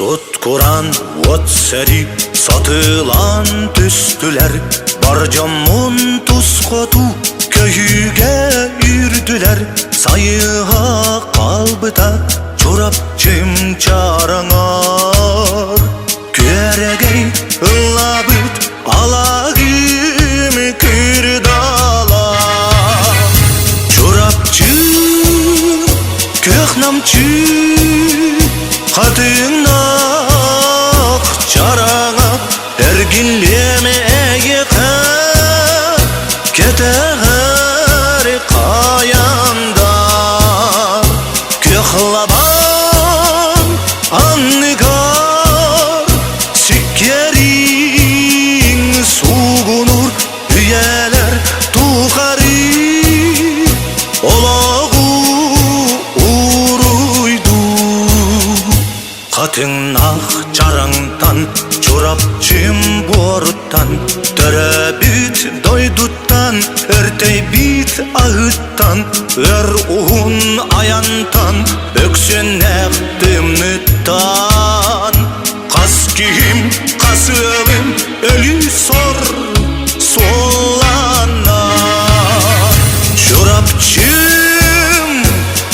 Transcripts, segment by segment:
Sut kuran ot seri satılan tüstüler, barcamın tuz kotu köyüge ürdüler. Sayıha kalbıta çorapçım çaranar, küregey ıllabıt alagim kırdala. Çorapçım köhnamçı Kadınnak çarana erginliğime yıka keter kayanda köhlaban annigar sikyerin sugunur üyeler tuğari olağı Katınnak çarangtan, çorapçım boruttan, törebit doyduttan, örtey bit ağıttan, un ayantan, öksünek dümnüttan. Kas kihim, kasılım, ölü sor, solana. Çorapçım,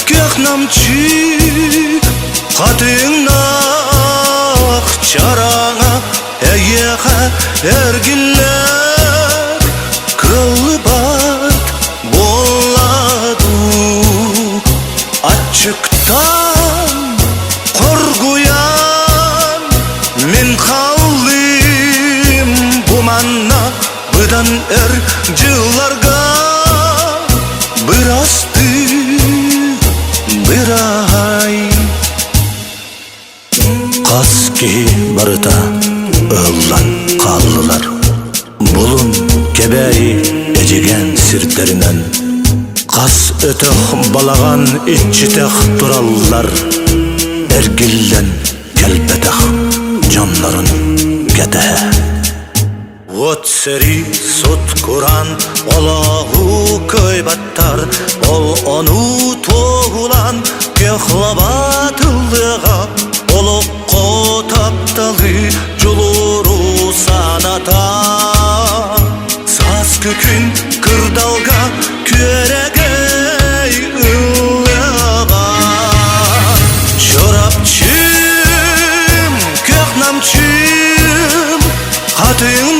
köhnamçı, Kadınnak çarana eyyeha ergiller kılbat bolladu. Açıktan korguyan min kallim bu manna bıdan ercılarga birastı biray. Kas ki barıta öğlan kallılar, bulun kebeyi ecigen sirtlerinden. Kas ötök balagan içitek durallar, ergillen kelbetek canların getehe. Ot seri sut kuran olahu köy battar, ol onu toğulan köhlabatıllığa. Olukko taptalı culuru sanata, saz kökün kırdalga küregey ıllağa. Çorapçım, köhnamçım, kadın